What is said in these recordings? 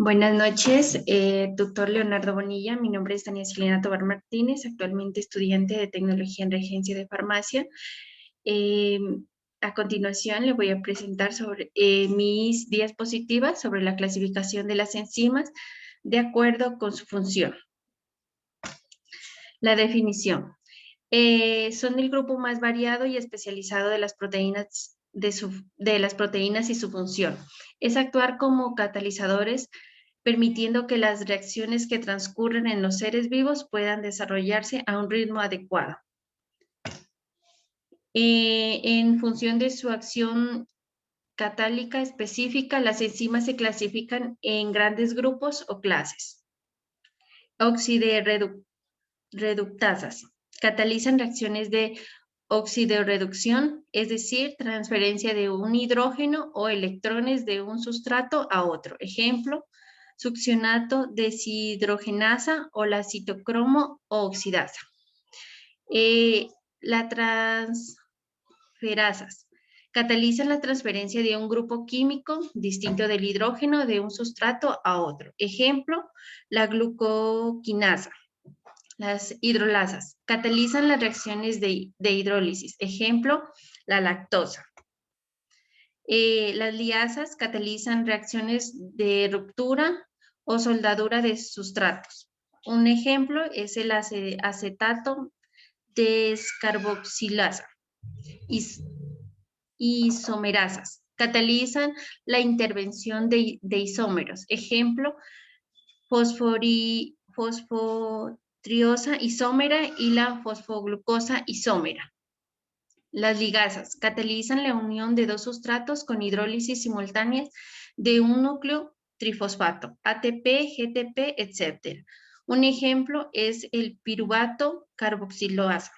Buenas noches, doctor Leonardo Bonilla. Mi nombre es Tania Silena Tobar Martínez, actualmente estudiante de Tecnología en Regencia de Farmacia. Eh, a continuación, le voy a presentar sobre mis diapositivas sobre la clasificación de las enzimas de acuerdo con su función. La definición. Son el grupo más variado y especializado de las proteínas y su función. Es actuar como catalizadores, permitiendo que las reacciones que transcurren en los seres vivos puedan desarrollarse a un ritmo adecuado. En función de su acción catálica específica, las enzimas se clasifican en grandes grupos o clases. Oxidareductasas. Catalizan reacciones de oxidorreducción, es decir, transferencia de un hidrógeno o electrones de un sustrato a otro. Ejemplo, succionato deshidrogenasa o la citocromo oxidasa. Las transferasas catalizan la transferencia de un grupo químico distinto del hidrógeno de un sustrato a otro. Ejemplo, la glucoquinasa. Las hidrolasas catalizan las reacciones de hidrólisis. Ejemplo, la lactosa. Las liasas catalizan reacciones de ruptura o soldadura de sustratos. Un ejemplo es el acetato descarboxilasa. Isomerasas catalizan la intervención de isómeros. Ejemplo, fosfotriosa isómera y la fosfoglucosa isómera. Las ligasas catalizan la unión de dos sustratos con hidrólisis simultánea de un núcleo trifosfato, ATP, GTP, etc. Un ejemplo es el piruvato carboxiloasa.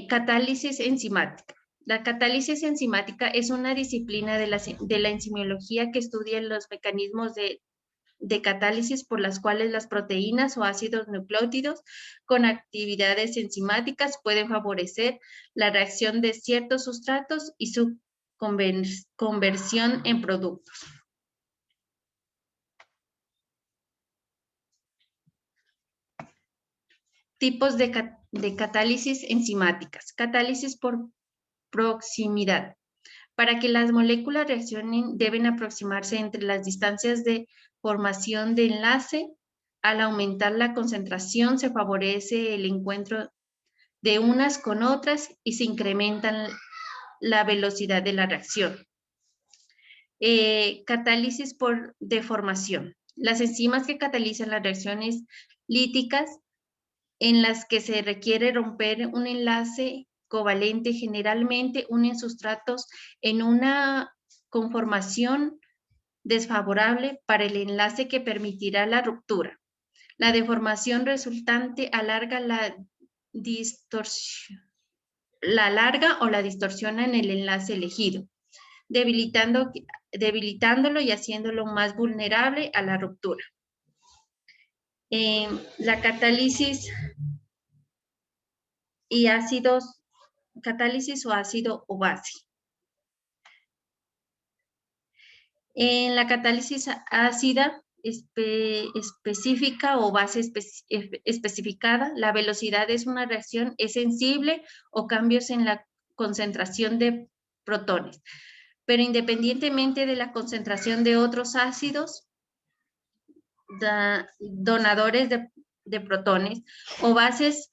Catálisis enzimática. La catálisis enzimática es una disciplina de la enzimología que estudia los mecanismos de catálisis por las cuales las proteínas o ácidos nucleótidos con actividades enzimáticas pueden favorecer la reacción de ciertos sustratos y su conversión en productos. Tipos de catálisis enzimáticas. Catálisis por proximidad. Para que las moléculas reaccionen, deben aproximarse entre las distancias de formación de enlace. Al aumentar la concentración, se favorece el encuentro de unas con otras y se incrementa la velocidad de la reacción. Catálisis por deformación. Las enzimas que catalizan las reacciones líticas en las que se requiere romper un enlace covalente generalmente unen sustratos en una conformación desfavorable para el enlace que permitirá la ruptura. La deformación resultante alarga o la distorsiona en el enlace elegido, debilitándolo y haciéndolo más vulnerable a la ruptura. La catálisis y ácidos, catálisis o ácido o base. En la catálisis ácida específica o base especificada, la velocidad es una reacción es sensible o cambios en la concentración de protones. Pero independientemente de la concentración de otros ácidos, donadores de protones o bases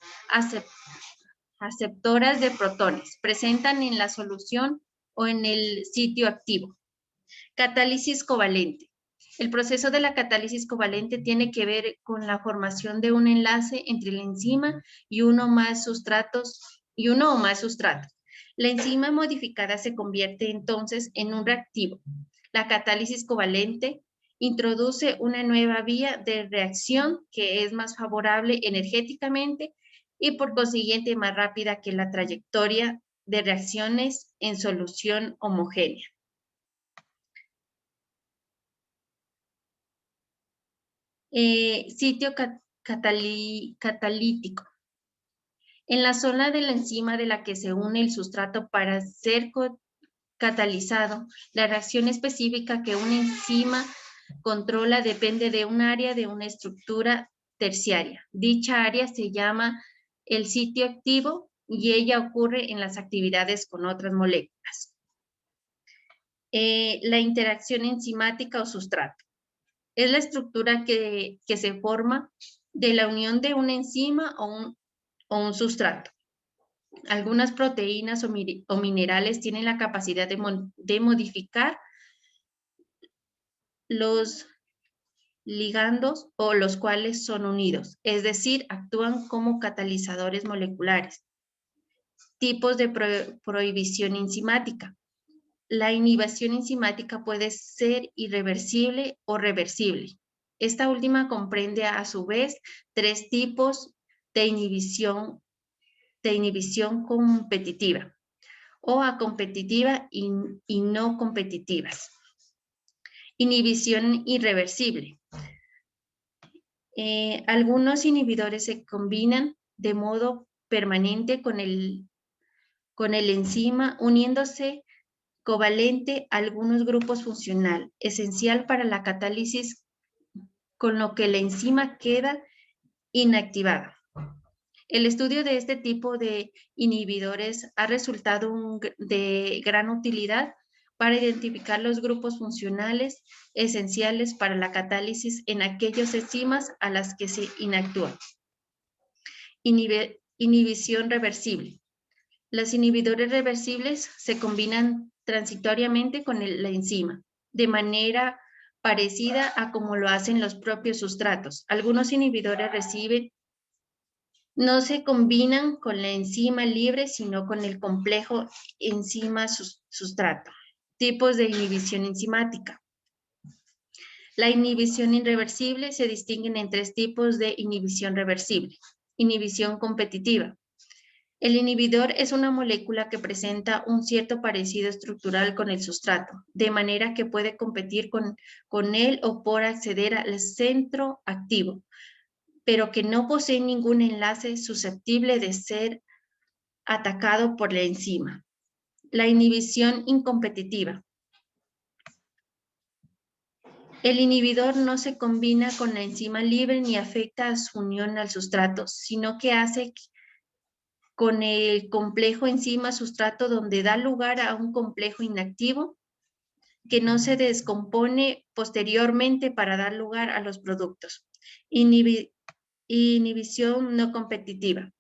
aceptoras de protones, presentan en la solución o en el sitio activo. Catálisis covalente. El proceso de la catálisis covalente tiene que ver con la formación de un enlace entre la enzima y uno o más sustratos. La enzima modificada se convierte entonces en un reactivo. La catálisis covalente introduce una nueva vía de reacción que es más favorable energéticamente y por consiguiente más rápida que la trayectoria de reacciones en solución homogénea. Sitio catalítico. En la zona de la enzima de la que se une el sustrato para ser catalizado. La reacción específica que una enzima controla depende de un área de una estructura terciaria. Dicha área se llama el sitio activo y ella ocurre en las actividades con otras moléculas. La interacción enzimática o sustrato. Es la estructura que se forma de la unión de una enzima o un sustrato. Algunas proteínas o minerales tienen la capacidad de modificar los ligandos o los cuales son unidos, es decir, actúan como catalizadores moleculares. Tipos de prohibición enzimática. La inhibición enzimática puede ser irreversible o reversible. Esta última comprende a su vez 3 tipos de inhibición competitiva o a competitiva y no competitivas. Inhibición irreversible. Algunos inhibidores se combinan de modo permanente con el enzima, uniéndose covalente a algunos grupos funcional, esencial para la catálisis, con lo que la enzima queda inactivada. El estudio de este tipo de inhibidores ha resultado de gran utilidad para identificar los grupos funcionales esenciales para la catálisis en aquellas enzimas a las que se inactúa. Inhibición reversible. Los inhibidores reversibles se combinan transitoriamente con la enzima, de manera parecida a como lo hacen los propios sustratos. Algunos inhibidores no se combinan con la enzima libre, sino con el complejo enzima-sustrato. Tipos de inhibición enzimática. La inhibición irreversible se distinguen en 3 tipos de inhibición reversible. Inhibición competitiva. El inhibidor es una molécula que presenta un cierto parecido estructural con el sustrato, de manera que puede competir con él o por acceder al centro activo, pero que no posee ningún enlace susceptible de ser atacado por la enzima. La inhibición incompetitiva. El inhibidor no se combina con la enzima libre ni afecta a su unión al sustrato, sino que hace con el complejo enzima-sustrato donde da lugar a un complejo inactivo que no se descompone posteriormente para dar lugar a los productos. Inhibición no competitiva.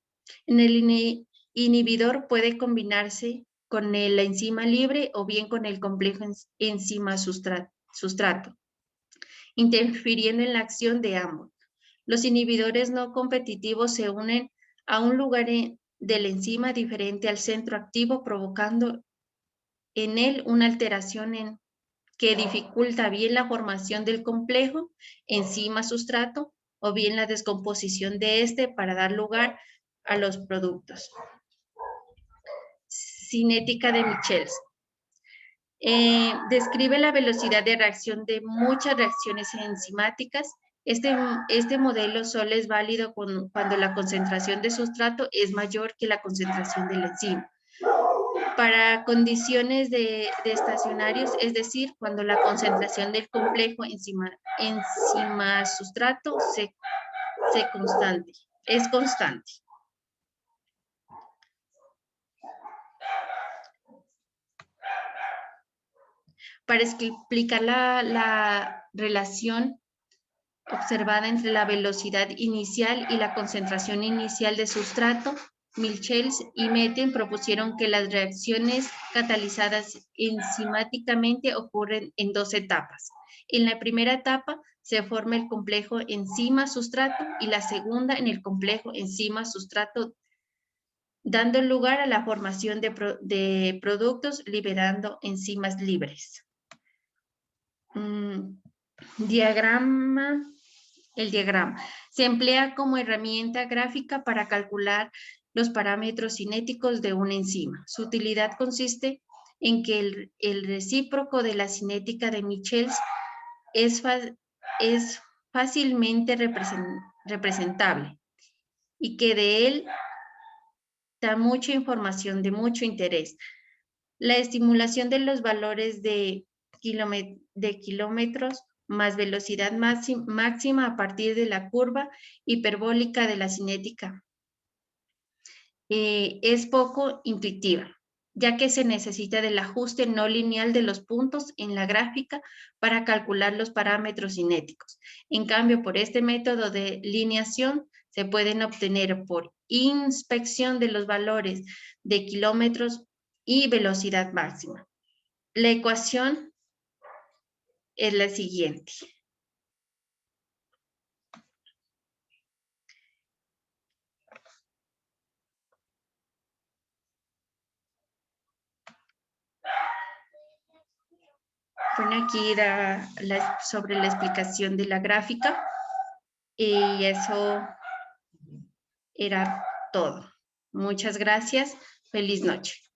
En el inhibidor puede combinarse con la enzima libre o bien con el complejo enzima-sustrato, interfiriendo en la acción de ambos. Los inhibidores no competitivos se unen a un lugar de la enzima diferente al centro activo, provocando en él una alteración que dificulta bien la formación del complejo enzima-sustrato o bien la descomposición de este para dar lugar a los productos. Cinética de Michels. Describe la velocidad de reacción de muchas reacciones enzimáticas. Este modelo solo es válido cuando la concentración de sustrato es mayor que la concentración de la enzima. Para condiciones de estacionarios, es decir, cuando la concentración del complejo enzima-sustrato es constante. Para explicar la relación observada entre la velocidad inicial y la concentración inicial de sustrato, Michels y Meten propusieron que las reacciones catalizadas enzimáticamente ocurren en 2 etapas. En la primera etapa se forma el complejo enzima-sustrato y la segunda en el complejo enzima-sustrato, dando lugar a la formación de productos liberando enzimas libres. El diagrama se emplea como herramienta gráfica para calcular los parámetros cinéticos de una enzima. Su utilidad consiste en que el recíproco de la cinética de Michels es fácilmente representable y que de él da mucha información de mucho interés. La estimulación de los valores de kilómetros más velocidad máxima a partir de la curva hiperbólica de la cinética es poco intuitiva, ya que se necesita del ajuste no lineal de los puntos en la gráfica para calcular los parámetros cinéticos. En cambio, por este método de lineación se pueden obtener por inspección de los valores de kilómetros y velocidad máxima. La ecuación es la siguiente. Bueno, aquí era sobre la explicación de la gráfica y eso era todo. Muchas gracias. Feliz noche.